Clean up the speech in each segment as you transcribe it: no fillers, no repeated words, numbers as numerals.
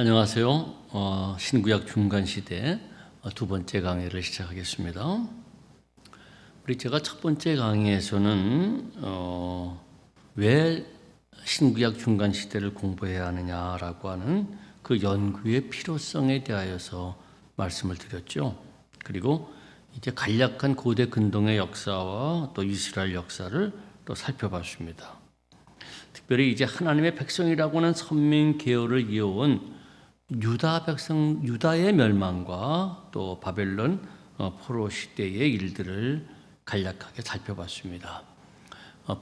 안녕하세요. 신구약 중간시대 두 번째 강의를 시작하겠습니다. 제가 첫 번째 강의에서는 왜 신구약 중간시대를 공부해야 하느냐라고 하는 그 연구의 필요성에 대하여서 말씀을 드렸죠. 그리고 이제 간략한 고대 근동의 역사와 또 이스라엘 역사를 또 살펴봤습니다. 특별히 이제 하나님의 백성이라고 하는 선민 계열을 이어온 유다의 멸망과 또 바벨론 포로 시대의 일들을 간략하게 살펴봤습니다.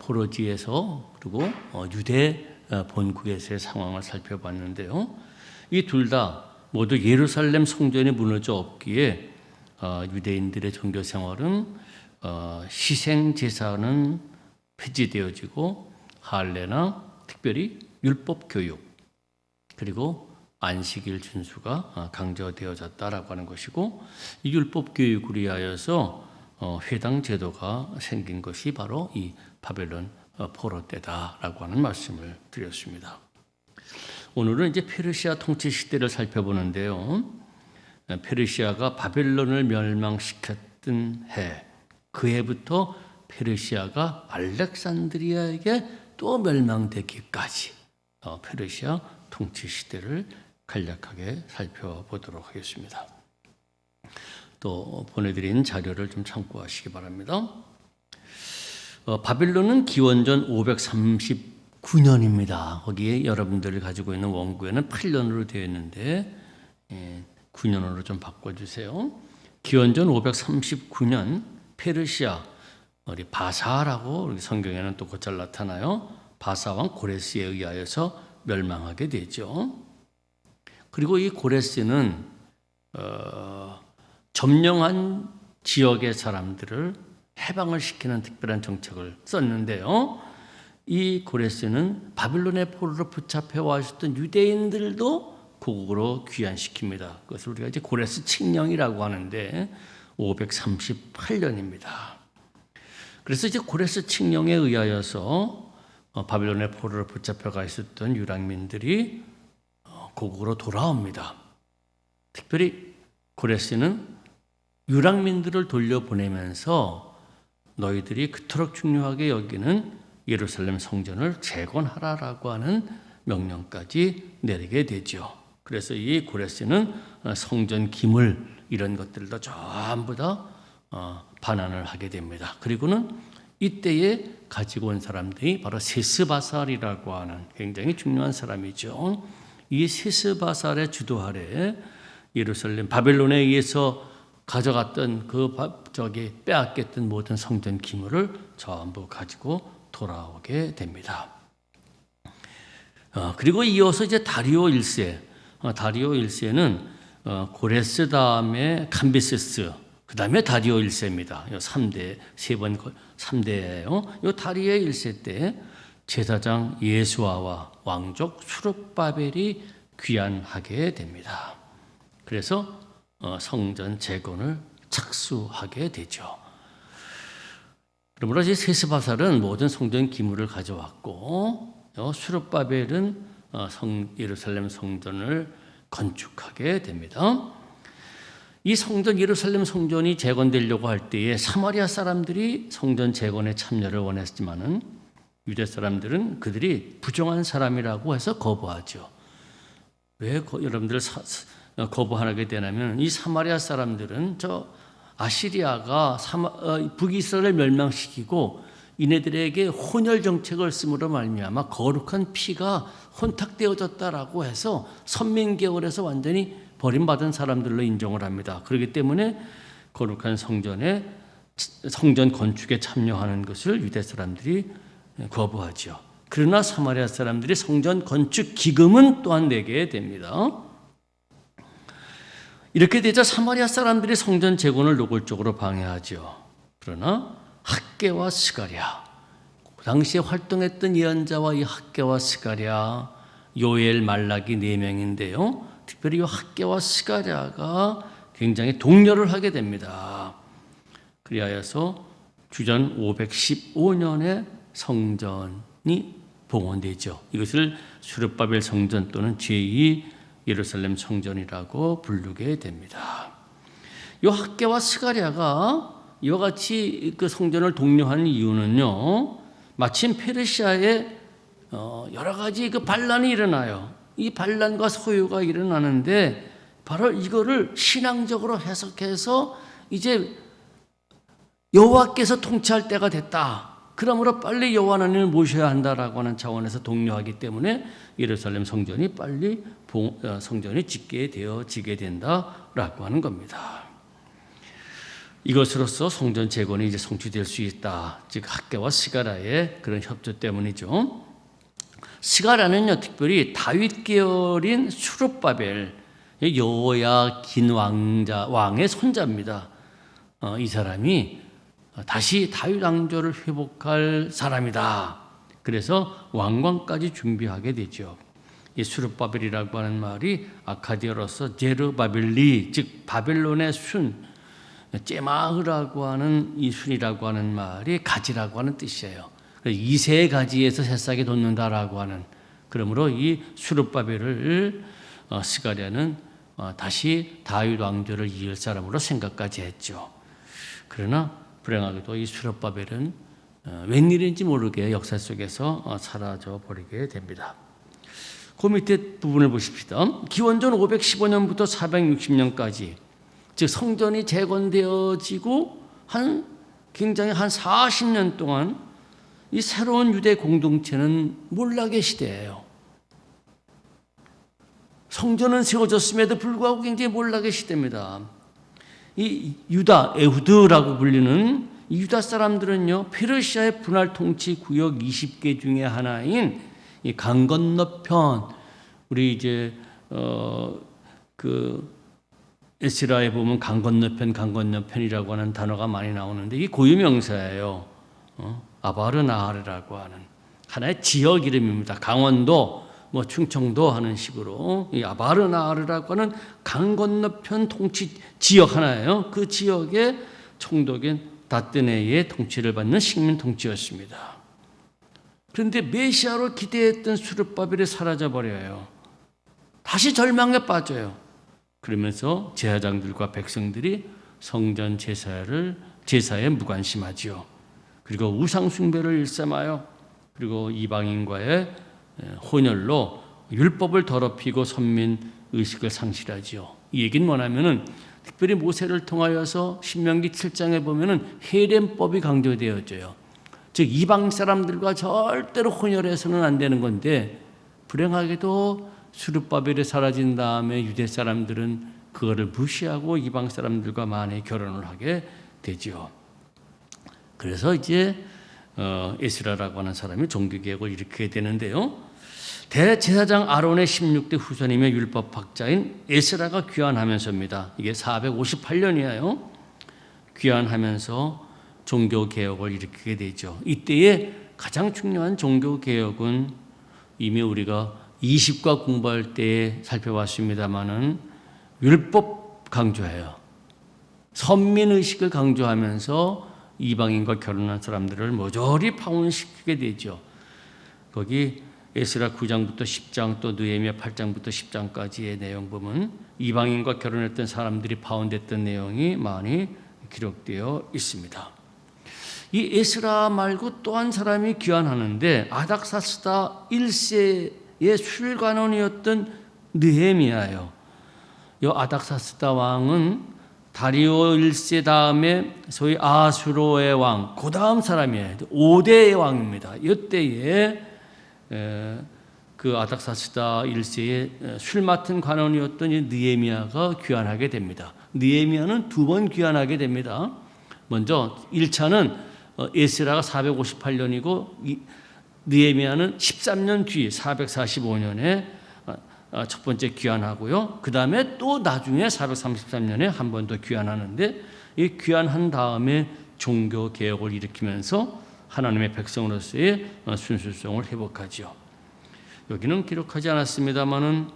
포로지에서 그리고 유대 본국에서의 상황을 살펴봤는데요. 이 둘 다 모두 예루살렘 성전이 무너져 없기에 유대인들의 종교 생활은 희생 제사는 폐지되어지고 할례나 특별히 율법 교육 그리고 안식일 준수가 강조되어졌다라고 하는 것이고, 이 율법 교육을 위하여서 회당 제도가 생긴 것이 바로 이 바벨론 포로 때다라고 하는 말씀을 드렸습니다. 오늘은 이제 페르시아 통치 시대를 살펴보는데요. 페르시아가 바벨론을 멸망시켰던 해, 그 해부터 페르시아가 알렉산드리아에게 또 멸망되기까지 페르시아 통치 시대를 간략하게 살펴보도록 하겠습니다. 또 보내드린 자료를 좀 참고하시기 바랍니다. 바빌론은 기원전 539년입니다. 거기에 여러분들이 가지고 있는 원고에는 8년으로 되어 있는데 9년으로 좀 바꿔주세요. 기원전 539년 페르시아 우리 바사라고 우리 성경에는 또 곧잘 나타나요. 바사 왕 고레스에 의하여서 멸망하게 되죠. 그리고 이 고레스는 점령한 지역의 사람들을 해방을 시키는 특별한 정책을 썼는데요. 이 고레스는 바빌론의 포로로 붙잡혀 왔었던 유대인들도 고국으로 귀환시킵니다. 그것을 우리가 이제 고레스 칙령이라고 하는데 538년입니다. 그래서 이제 고레스 칙령에 의하여서 바빌론의 포로로 붙잡혀가 있었던 유랑민들이 고국으로 돌아옵니다. 특별히 고레스는 유랑민들을 돌려보내면서 너희들이 그토록 중요하게 여기는 예루살렘 성전을 재건하라라고 하는 명령까지 내리게 되죠. 그래서 이 고레스는 성전 기물 이런 것들도 전부 다 반환을 하게 됩니다. 그리고는 이때에 가지고 온 사람들이 바로 세스바살이라고 하는 굉장히 중요한 사람이죠. 이 세스바살의 주도 아래 예루살렘 바벨론에 의해서 가져갔던 빼앗겼던 모든 성전 기물을 전부 가지고 돌아오게 됩니다. 그리고 이어서 이제 다리오 1세, 다리오 1세는 고레스 다음에 감비세스, 그 다음에 다리오 1세입니다. 3대예요. 이 다리오 1세 때 제사장 예수아와 왕족 수룹바벨이 귀환하게 됩니다. 그래서 성전 재건을 착수하게 되죠. 그러므로 세스바살은 모든 성전 기물을 가져왔고 수룹바벨은 예루살렘 성전을 건축하게 됩니다. 이 성전 예루살렘 성전이 재건되려고 할 때에 사마리아 사람들이 성전 재건에 참여를 원했지만은 유대 사람들은 그들이 부정한 사람이라고 해서 거부하죠. 왜 여러분들 거부하게 되냐면 이 사마리아 사람들은 아시리아가 북이스라엘을 멸망시키고 이네들에게 혼혈 정책을 쓰므로 말미암아 거룩한 피가 혼탁되어졌다라고 해서 선민 계열에서 완전히 버림받은 사람들로 인정을 합니다. 그렇기 때문에 거룩한 성전 건축에 참여하는 것을 유대 사람들이 거부하죠. 그러나 사마리아 사람들이 성전 건축 기금은 또한 내게 됩니다. 이렇게 되자 사마리아 사람들이 성전 재건을 노골적으로 방해하죠. 그러나 학개와 스가랴, 그 당시에 활동했던 예언자와 이 학개와 스가랴, 요엘, 말라기 4명인데요. 특별히 이 학개와 스가랴가 굉장히 동료를 하게 됩니다. 그리하여서 주전 515년에 성전이 봉헌되죠. 이것을 수르바벨 성전 또는 제2 예루살렘 성전이라고 부르게 됩니다. 이 학개와 스가랴가 이와 같이 그 성전을 독려한 이유는요, 마침 페르시아에 여러 가지 그 반란이 일어나요. 이 반란과 소요가 일어나는데 바로 이거를 신앙적으로 해석해서 이제 여호와께서 통치할 때가 됐다. 그러므로 빨리 여호와 하나님을 모셔야 한다라고 하는 차원에서 독려하기 때문에 예루살렘 성전이 빨리 성전이 짓게 되어지게 된다라고 하는 겁니다. 이것으로써 성전 재건이 이제 성취될 수 있다. 즉 학개와 스가랴의 그런 협조 때문이죠. 스가랴는요, 특별히 다윗 계열인 수룹바벨 여호야긴 왕의 손자입니다. 이 사람이 다시 다윗 왕조를 회복할 사람이다. 그래서 왕관까지 준비하게 되죠. 이 수룹바벨이라고 하는 말이 아카디어로서 제르바벨리, 즉 바벨론의 순, 제마흐라고 하는 이 순이라고 하는 말이 가지라고 하는 뜻이에요. 이세 가지에서 새싹이 돋는다라고 하는, 그러므로 이 수룹바벨을 스가랴는 다시 다윗 왕조를 이을 사람으로 생각까지 했죠. 그러나 불행하게도 이 수룹바벨은 웬일인지 모르게 역사 속에서 사라져 버리게 됩니다. 그 밑에 부분을 보십시다. 기원전 515년부터 460년까지, 즉 성전이 재건되어지고 굉장히 한 40년 동안 이 새로운 유대 공동체는 몰락의 시대예요. 성전은 세워졌음에도 불구하고 굉장히 몰락의 시대입니다. 이 유다, 에후드라고 불리는 이 유다 사람들은요, 페르시아의 분할 통치 구역 20개 중에 하나인 이 강 건너편, 우리 이제 에스라에 보면 강 건너편이라고 하는 단어가 많이 나오는데 이 고유명사예요. 아바르나하르라고 하는 하나의 지역 이름입니다. 강원도, 충청도 하는 식으로 이 아바르나하르라고 하는 강 건너편 통치 지역 하나예요. 그 지역의 총독인 다뜨네의 통치를 받는 식민 통치였습니다. 그런데 메시아로 기대했던 수룹바벨이 사라져 버려요. 다시 절망에 빠져요. 그러면서 제사장들과 백성들이 성전 제사에 무관심하지요. 그리고 우상 숭배를 일삼아요. 그리고 이방인과의 혼혈로 율법을 더럽히고 선민 의식을 상실하지요. 이 얘기는 뭐냐면은 특별히 모세를 통하여서 신명기 7장에 보면은 헤렘법이 강조되어져요. 즉 이방 사람들과 절대로 혼혈해서는 안 되는 건데, 불행하게도 수룹바벨이 사라진 다음에 유대 사람들은 그거를 무시하고 이방 사람들과 많이 결혼을 하게 되지요. 그래서 이제 에스라라고 하는 사람이 종교개혁을 일으키게 되는데요. 대제사장 아론의 16대 후손이며 율법학자인 에스라가 귀환하면서입니다. 이게 458년이에요. 귀환하면서 종교개혁을 일으키게 되죠. 이때의 가장 중요한 종교개혁은 이미 우리가 20과 공부할 때 살펴봤습니다마는 율법 강조해요. 선민의식을 강조하면서 이방인과 결혼한 사람들을 모조리 파혼시키게 되죠. 거기 에스라 9장부터 10장 또 느헤미야 8장부터 10장까지의 내용 보면 이방인과 결혼했던 사람들이 파혼됐던 내용이 많이 기록되어 있습니다. 이 에스라 말고 또 한 사람이 귀환하는데 아닥사스다 1세의 술관원이었던 느헤미야예요. 이 아닥사스다 왕은 다리오 1세 다음에 소위 아수로의 왕, 그 다음 사람이에요. 5대의 왕입니다. 이때에 그 아닥사스다 1세의 술 맡은 관원이었던 이 느헤미야가 귀환하게 됩니다. 느헤미야는 두 번 귀환하게 됩니다. 먼저 1차는 에스라가 458년이고 느헤미야는 13년 뒤 445년에 첫 번째 귀환하고요. 그 다음에 또 나중에 433년에 한 번 더 귀환하는데, 이 귀환한 다음에 종교 개혁을 일으키면서 하나님의 백성으로서의 순수성을 회복하죠. 여기는 기록하지 않았습니다만은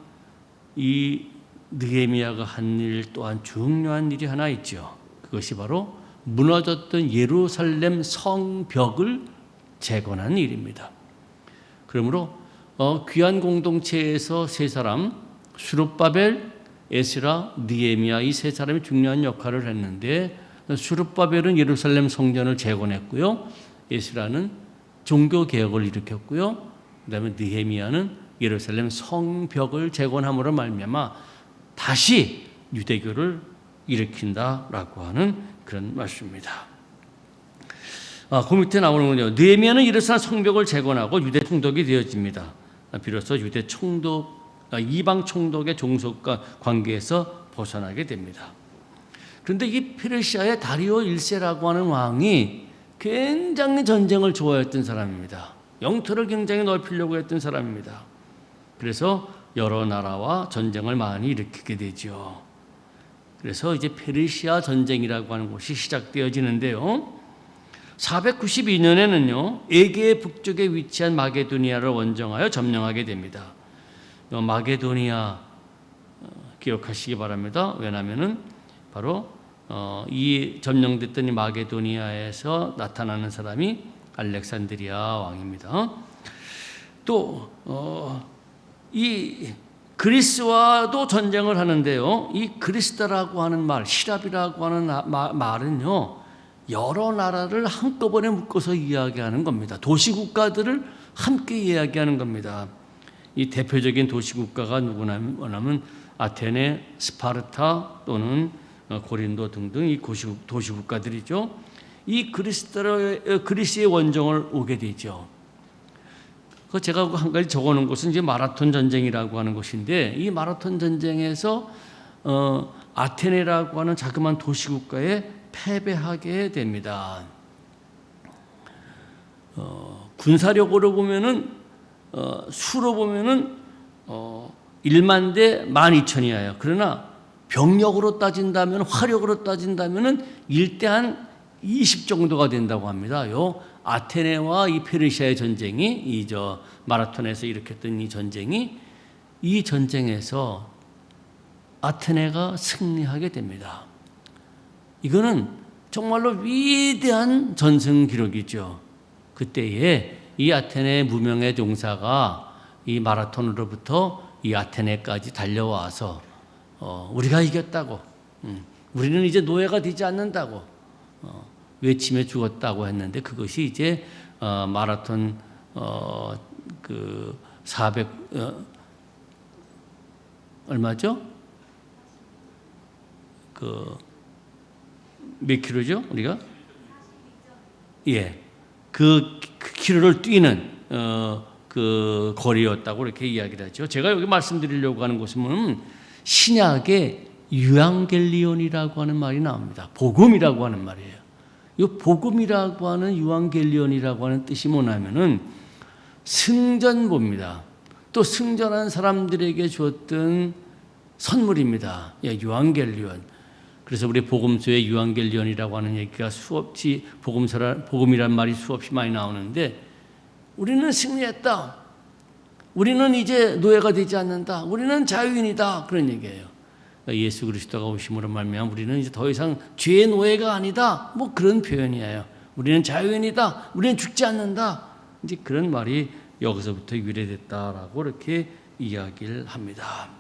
이 느헤미야가 한 일 또한 중요한 일이 하나 있죠. 그것이 바로 무너졌던 예루살렘 성벽을 재건한 일입니다. 그러므로 귀한 공동체에서 세 사람, 수룹바벨, 에스라, 느헤미야 이 세 사람이 중요한 역할을 했는데 수룹바벨은 예루살렘 성전을 재건했고요. 에스라는 종교 개혁을 일으켰고요. 그다음에 느헤미야는 예루살렘 성벽을 재건함으로 말미암아 다시 유대교를 일으킨다라고 하는 그런 말씀입니다. 그 밑에 나오는군요. 느헤미야는 예루살렘 성벽을 재건하고 유대 총독이 되어집니다. 비로소 유대 총독, 이방 총독의 종속과 관계에서 벗어나게 됩니다. 그런데 이 페르시아의 다리오 1세라고 하는 왕이 굉장히 전쟁을 좋아했던 사람입니다. 영토를 굉장히 넓히려고 했던 사람입니다. 그래서 여러 나라와 전쟁을 많이 일으키게 되죠. 그래서 이제 페르시아 전쟁이라고 하는 것이 시작되어지는데요. 492년에는요, 에게의 북쪽에 위치한 마게도니아를 원정하여 점령하게 됩니다. 마게도니아 기억하시기 바랍니다. 왜냐하면은 바로 이 점령됐던 이 마게도니아에서 나타나는 사람이 알렉산드리아 왕입니다. 또 이 그리스와도 전쟁을 하는데요. 이 그리스라고 하는 말, 시랍이라고 하는 말은요, 여러 나라를 한꺼번에 묶어서 이야기하는 겁니다. 도시국가들을 함께 이야기하는 겁니다. 이 대표적인 도시국가가 누구냐면 아테네, 스파르타 또는 고린도 등등 이 도시국가들이죠. 이 그리스의 원정을 오게 되죠. 제가 한 가지 적어놓은 것은 이제 마라톤 전쟁이라고 하는 것인데, 이 마라톤 전쟁에서 아테네라고 하는 자그마한 도시국가에 패배하게 됩니다. 군사력으로 보면은 수로 보면은 1만 대 12,000이에요. 그러나 병력으로 따진다면, 화력으로 따진다면은 1대 한 20 정도가 된다고 합니다. 요 아테네와 이 페르시아의 전쟁이 마라톤에서 일으켰던 이 전쟁에서 아테네가 승리하게 됩니다. 이거는 정말로 위대한 전승 기록이죠. 그때에 이 아테네 무명의 종사가 이 마라톤으로부터 이 아테네까지 달려와서 우리가 이겼다고, 우리는 이제 노예가 되지 않는다고 외치며 죽었다고 했는데, 그것이 이제 마라톤 400 얼마죠? 몇 킬로죠? 우리가? 예. 그 킬로를 뛰는 그 거리였다고 이렇게 이야기를 하죠. 제가 여기 말씀드리려고 하는 것은 신약의 유앙겔리온이라고 하는 말이 나옵니다. 복음이라고 하는 말이에요. 이 복음이라고 하는 유앙겔리온이라고 하는 뜻이 뭐냐면은 승전보입니다. 또 승전한 사람들에게 주었던 선물입니다. 예, 유앙겔리온. 그래서 우리 복음서에 유앙겔리온이라고 하는 얘기가 수없이 복음이란 말이 수없이 많이 나오는데, 우리는 승리했다. 우리는 이제 노예가 되지 않는다. 우리는 자유인이다. 그런 얘기예요. 예수 그리스도가 오심으로 말미암아 우리는 이제 더 이상 죄의 노예가 아니다. 뭐 그런 표현이에요. 우리는 자유인이다. 우리는 죽지 않는다. 이제 그런 말이 여기서부터 유래됐다라고 이렇게 이야기를 합니다.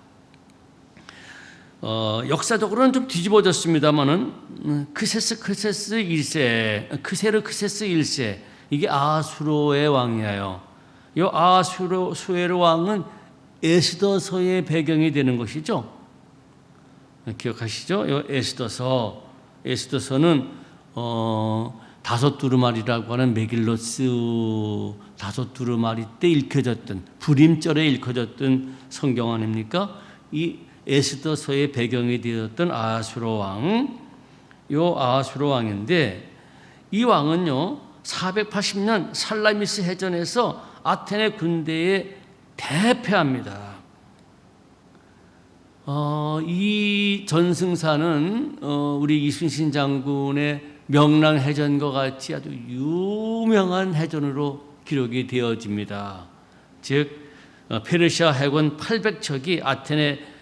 역사적으로는 좀 뒤집어졌습니다만은 크세스 1세 이게 아수로의 왕이에요. 이 아수로의 왕은 에스더서의 배경이 되는 것이죠. 기억하시죠? 이 에스더서는 5두루마리라고 하는 메길로스 5두루마리 때 읽혀졌던, 불임절에 읽혀졌던 성경 아닙니까? 이 에스더서의 배경이 되었던 아수로 왕, 요 아수로 왕인데, 이 왕은요 480년 살라미스 해전에서 아테네 군대에 대패합니다. 이 전승사는 우리 이순신 장군의 명랑해전과 같이 아주 유명한 해전으로 기록이 되어집니다. 즉 페르시아 해군 800척이 아테네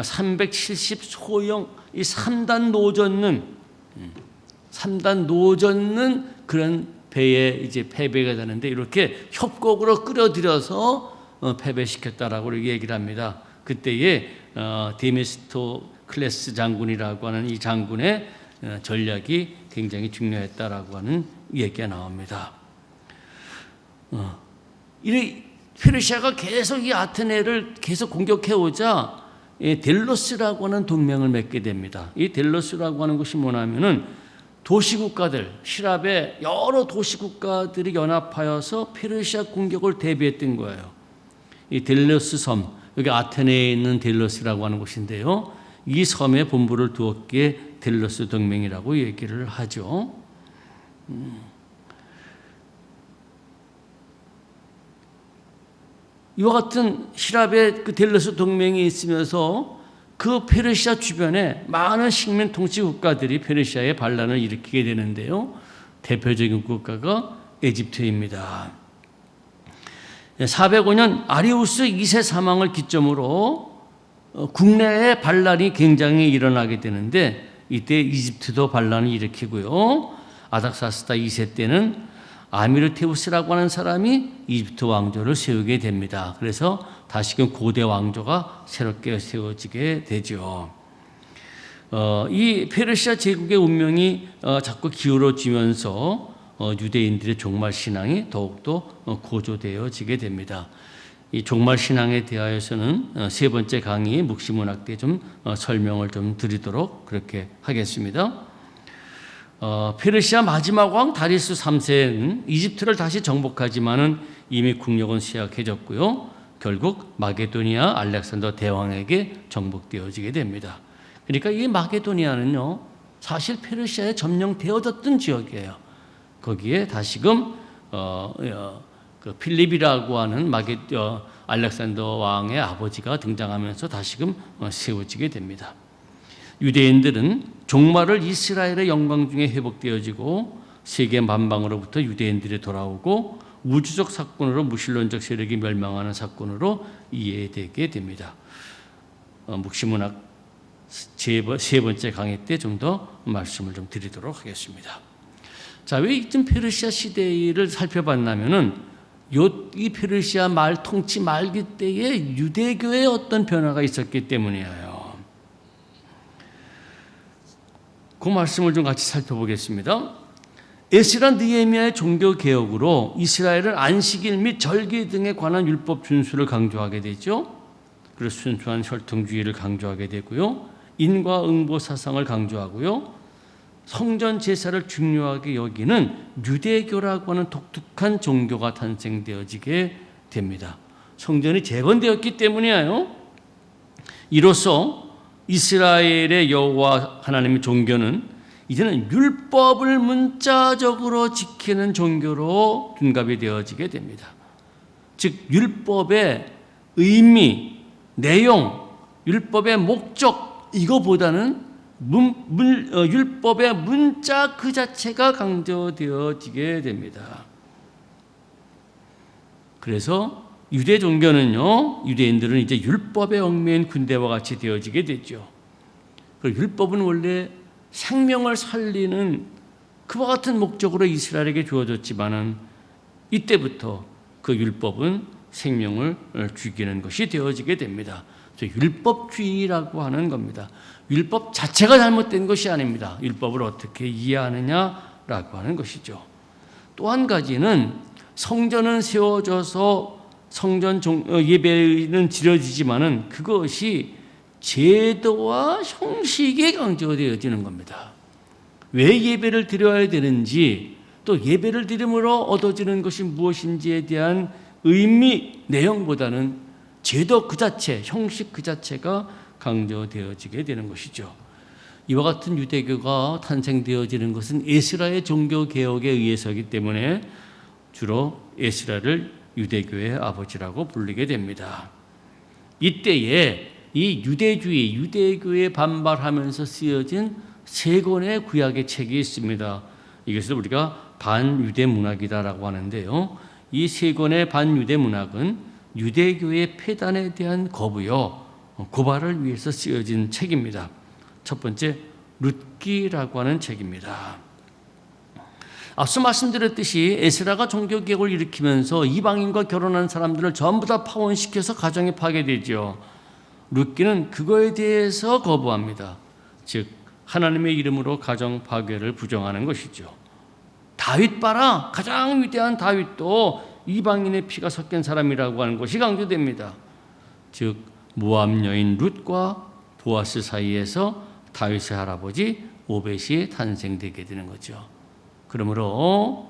370 소형 이 3단 노젓는 그런 배에 이제 패배가 되는데, 이렇게 협곡으로 끌어들여서 패배시켰다라고 이렇게 얘기를 합니다. 그때에 데미스토클레스 장군이라고 하는 이 장군의 전략이 굉장히 중요했다라고 하는 얘기가 나옵니다. 이 페르시아가 계속 이 아테네를 계속 공격해 오자 델로스라고 하는 동맹을 맺게 됩니다. 이 델로스라고 하는 것이 뭐냐면은 도시국가들, 시랍의 여러 도시국가들이 연합하여서 페르시아 공격을 대비했던 거예요. 이 델로스 섬, 여기 아테네에 있는 델로스라고 하는 곳인데요. 이 섬에 본부를 두었기에 델로스 동맹이라고 얘기를 하죠. 이와 같은 시랍의 그 델로스 동맹이 있으면서 그 페르시아 주변에 많은 식민 통치 국가들이 페르시아에 반란을 일으키게 되는데요. 대표적인 국가가 에집트입니다. 405년 아리우스 2세 사망을 기점으로 국내에 반란이 굉장히 일어나게 되는데 이때 이집트도 반란을 일으키고요. 아닥사스다 2세 때는 아미르테우스라고 하는 사람이 이집트 왕조를 세우게 됩니다. 그래서 다시금 고대 왕조가 새롭게 세워지게 되죠. 이 페르시아 제국의 운명이 자꾸 기울어지면서 유대인들의 종말 신앙이 더욱더 고조되어지게 됩니다. 이 종말 신앙에 대하여서는 세 번째 강의 묵시문학 때 좀 설명을 좀 드리도록 그렇게 하겠습니다. 페르시아 마지막 왕 다리스 3세는 이집트를 다시 정복하지만은 이미 국력은 쇠약해졌고요. 결국 마게도니아 알렉산더 대왕에게 정복되어지게 됩니다. 그러니까 이 마게도니아는요, 사실 페르시아에 점령되어졌던 지역이에요. 거기에 다시금 그 필립이라고 하는 알렉산더 왕의 아버지가 등장하면서 다시금 세워지게 됩니다. 유대인들은 종말을 이스라엘의 영광 중에 회복되어지고 세계 만방으로부터 유대인들이 돌아오고 우주적 사건으로 무신론적 세력이 멸망하는 사건으로 이해되게 됩니다. 묵시문학 세 번째 강의 때 좀 더 말씀을 좀 드리도록 하겠습니다. 자, 왜 이쯤 페르시아 시대를 살펴봤냐면은 이 페르시아 말 통치 말기 때에 유대교에 어떤 변화가 있었기 때문이에요. 그 말씀을 좀 같이 살펴보겠습니다. 에스라 느헤미야의 종교 개혁으로 이스라엘은 안식일 및 절기 등에 관한 율법 준수를 강조하게 되죠. 그리고 순수한 혈통주의를 강조하게 되고요. 인과응보 사상을 강조하고요. 성전 제사를 중요하게 여기는 유대교라고 하는 독특한 종교가 탄생되어지게 됩니다. 성전이 재건되었기 때문이에요. 이로써 이스라엘의 여호와 하나님의 종교는 이제는 율법을 문자적으로 지키는 종교로 둔갑이 되어지게 됩니다. 즉 율법의 의미, 내용, 율법의 목적 이거보다는 율법의 문자 그 자체가 강조되어지게 됩니다. 그래서 유대 종교는요, 유대인들은 이제 율법에 얽매인 군대와 같이 되어지게 됐죠. 그리고 율법은 원래 생명을 살리는 그와 같은 목적으로 이스라엘에게 주어졌지만은 이때부터 그 율법은 생명을 죽이는 것이 되어지게 됩니다. 그래서 율법주의라고 하는 겁니다. 율법 자체가 잘못된 것이 아닙니다. 율법을 어떻게 이해하느냐라고 하는 것이죠. 또 한 가지는 성전은 세워져서 성전 예배는 드려지지만은 그것이 제도와 형식에 강조되어지는 겁니다. 왜 예배를 드려야 되는지, 또 예배를 드림으로 얻어지는 것이 무엇인지에 대한 의미, 내용보다는 제도 그 자체, 형식 그 자체가 강조되어지게 되는 것이죠. 이와 같은 유대교가 탄생되어지는 것은 에스라의 종교 개혁에 의해서이기 때문에 주로 에스라를 유대교의 아버지라고 불리게 됩니다. 이때에 이 유대주의, 유대교에 반발하면서 쓰여진 세 권의 구약의 책이 있습니다. 이것을 우리가 반유대 문학이다라고 하는데요. 이 세 권의 반유대 문학은 유대교의 폐단에 대한 거부요, 고발을 위해서 쓰여진 책입니다. 첫 번째, 룻기라고 하는 책입니다. 앞서 말씀드렸듯이 에스라가 종교개혁을 일으키면서 이방인과 결혼한 사람들을 전부 다 파혼시켜서 가정이 파괴되죠. 룻기는 그거에 대해서 거부합니다. 즉 하나님의 이름으로 가정 파괴를 부정하는 것이죠. 다윗 봐라, 가장 위대한 다윗도 이방인의 피가 섞인 사람이라고 하는 것이 강조됩니다. 즉 모압 여인 룻과 보아스 사이에서 다윗의 할아버지 오벳이 탄생되게 되는 거죠. 그러므로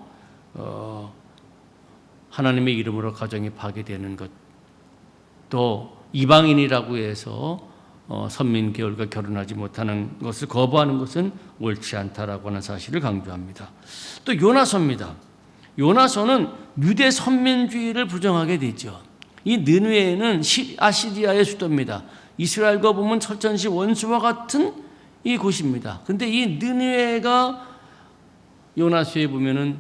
하나님의 이름으로 가정이 파괴되는 것, 또 이방인이라고 해서 선민 계열과 결혼하지 못하는 것을 거부하는 것은 옳지 않다라고 하는 사실을 강조합니다. 또 요나서입니다. 요나서는 유대 선민주의를 부정하게 되죠. 이 느느웨는 아시리아의 수도입니다. 이스라엘과 보면 철천시 원수와 같은 이 곳입니다. 그런데 이 느느웨가 요나서에 보면은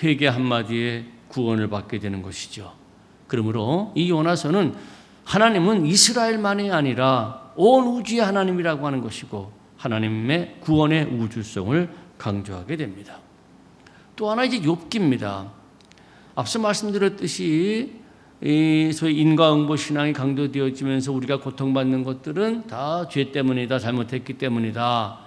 회개 한마디에 구원을 받게 되는 것이죠. 그러므로 이 요나서는 하나님은 이스라엘만이 아니라 온 우주의 하나님이라고 하는 것이고 하나님의 구원의 우주성을 강조하게 됩니다. 또 하나 이제 욥기입니다. 앞서 말씀드렸듯이 소위 인과응보 신앙이 강조되어지면서 우리가 고통받는 것들은 다 죄 때문이다, 잘못했기 때문이다.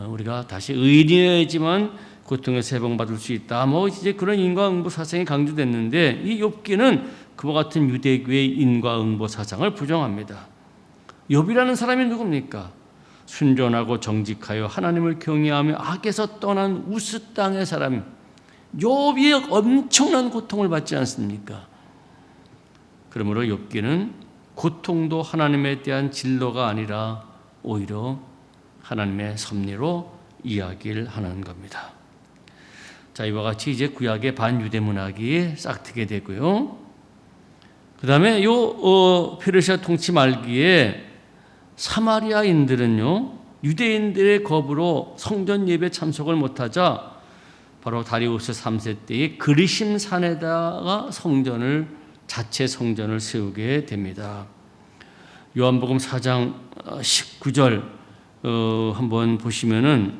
우리가 다시 의인이어야지만 고통에서 해방받을 수 있다. 이제 그런 인과응보 사상이 강조됐는데 이 욥기는 그와 같은 유대교의 인과응보 사상을 부정합니다. 욥이라는 사람이 누굽니까? 순전하고 정직하여 하나님을 경외하며 악에서 떠난 우스 땅의 사람. 욥이 엄청난 고통을 받지 않습니까? 그러므로 욥기는 고통도 하나님에 대한 진로가 아니라 오히려 하나님의 섭리로 이야기를 하는 겁니다. 자, 이와 같이 이제 구약의 반유대 문학이 싹트게 되고요. 그 다음에 페르시아 통치 말기에 사마리아인들은요, 유대인들의 겁으로 성전 예배 참석을 못하자 바로 다리우스 3세 때에 그리심 산에다가 자체 성전을 세우게 됩니다. 요한복음 4장 19절 한번 보시면은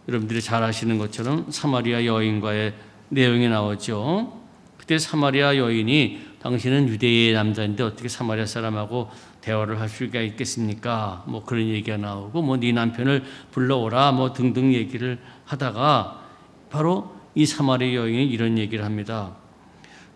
여러분들이 잘 아시는 것처럼 사마리아 여인과의 내용이 나오죠. 그때 사마리아 여인이 당신은 유대의 남자인데 어떻게 사마리아 사람하고 대화를 할 수가 있겠습니까? 그런 얘기가 나오고 네 남편을 불러오라 등등 얘기를 하다가 바로 이 사마리아 여인이 이런 얘기를 합니다.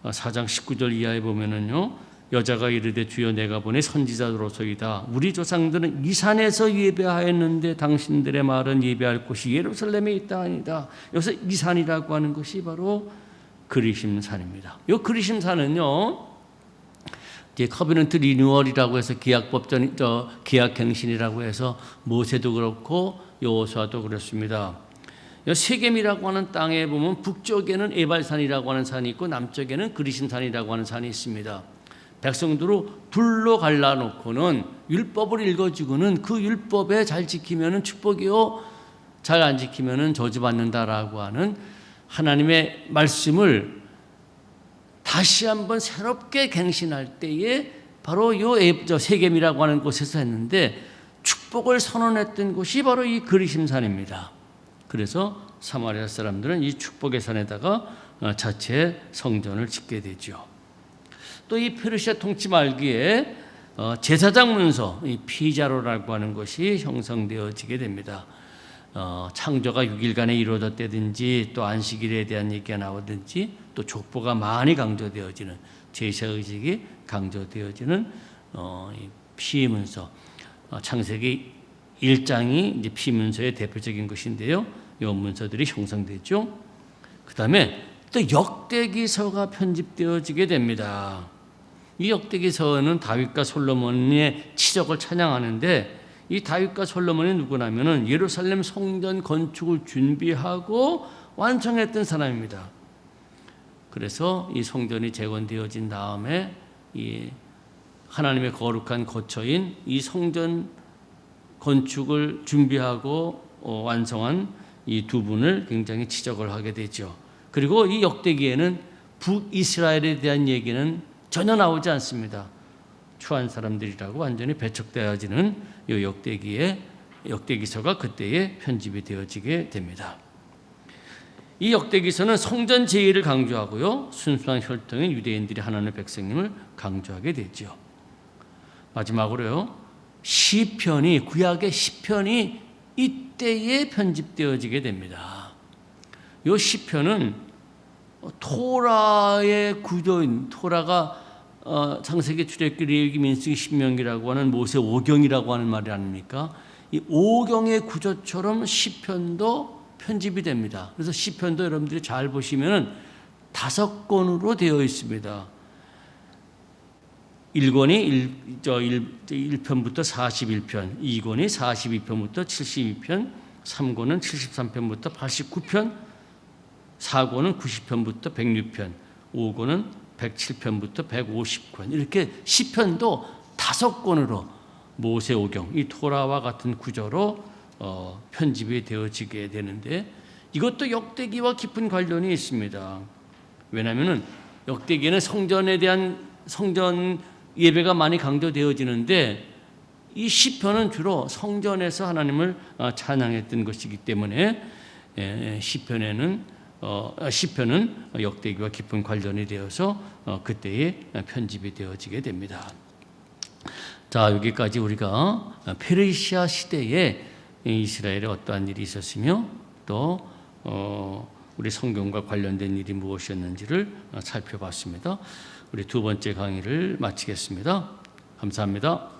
4장 19절 이하에 보면은요, 여자가 이르되 주여 내가 보내 선지자로소이다. 우리 조상들은 이 산에서 예배하였는데 당신들의 말은 예배할 곳이 예루살렘에 있다 아니다. 여기서 이 산이라고 하는 것이 바로 그리심산입니다. 이 그리심산은요, 이제 커비넌트 리뉴얼이라고 해서 계약갱신이라고 해서 모세도 그렇고 여호수아도 그렇습니다. 세겜이라고 하는 땅에 보면 북쪽에는 에발산이라고 하는 산이 있고 남쪽에는 그리심산이라고 하는 산이 있습니다. 백성들을 둘로 갈라놓고는 율법을 읽어주고는 그 율법에 잘 지키면은 축복이요, 잘 안 지키면은 저주받는다라고 하는 하나님의 말씀을 다시 한번 새롭게 갱신할 때에 바로 세겜이라고 하는 곳에서 했는데 축복을 선언했던 곳이 바로 이 그리심산입니다. 그래서 사마리아 사람들은 이 축복의 산에다가 자체 성전을 짓게 되죠. 또 이 페르시아 통치 말기에 제사장 문서, 이 피자로라고 하는 것이 형성되어지게 됩니다. 창조가 6일간에 이루어졌다든지 또 안식일에 대한 얘기가 나오든지 또 족보가 많이 강조되어지는 제사의식이 강조되어지는 이 피문서, 창세기 1장이 이제 피문서의 대표적인 것인데요. 이 문서들이 형성되죠. 그 다음에 또 역대기서가 편집되어지게 됩니다. 이 역대기서는 다윗과 솔로몬의 치적을 찬양하는데 이 다윗과 솔로몬이 누구냐면은 예루살렘 성전 건축을 준비하고 완성했던 사람입니다. 그래서 이 성전이 재건되어진 다음에 이 하나님의 거룩한 거처인 이 성전 건축을 준비하고 완성한 이 두 분을 굉장히 지적을 하게 되죠. 그리고 이 역대기에는 북이스라엘에 대한 얘기는 전혀 나오지 않습니다. 추한 사람들이라고 완전히 배척되어지는 이 역대기서가 그때에 편집이 되어지게 됩니다. 이 역대기서는 성전 제의를 강조하고요, 순수한 혈통인 유대인들이 하나님의 백성임을 강조하게 되죠. 마지막으로요. 시편이 구약의 시편이 이때에 편집되어지게 됩니다. 이 시편은 토라의 구조인 토라가 창세기, 출애굽기, 레위기, 민수기, 신명기라고 하는 모세 오경이라고 하는 말이 아닙니까? 이 오경의 구조처럼 시편도 편집이 됩니다. 그래서 시편도 여러분들이 잘 보시면은 5권으로 되어 있습니다. 1권이 1편부터 41편, 2권이 42편부터 72편, 3권은 73편부터 89편, 4권은 90편부터 106편, 5권은 107편부터 150권. 이렇게 시편도 5권으로 모세오경, 이 토라와 같은 구조로 편집이 되어지게 되는데, 이것도 역대기와 깊은 관련이 있습니다. 왜냐하면 역대기에는 성전에 대한 성전 예배가 많이 강조되어지는데, 이 시편은 주로 성전에서 하나님을 찬양했던 것이기 때문에 시편은 역대기와 깊은 관련이 되어서 그때에 편집이 되어지게 됩니다. 자, 여기까지 우리가 페르시아 시대에 이스라엘에 어떠한 일이 있었으며 또 우리 성경과 관련된 일이 무엇이었는지를 살펴봤습니다. 우리 두 번째 강의를 마치겠습니다. 감사합니다.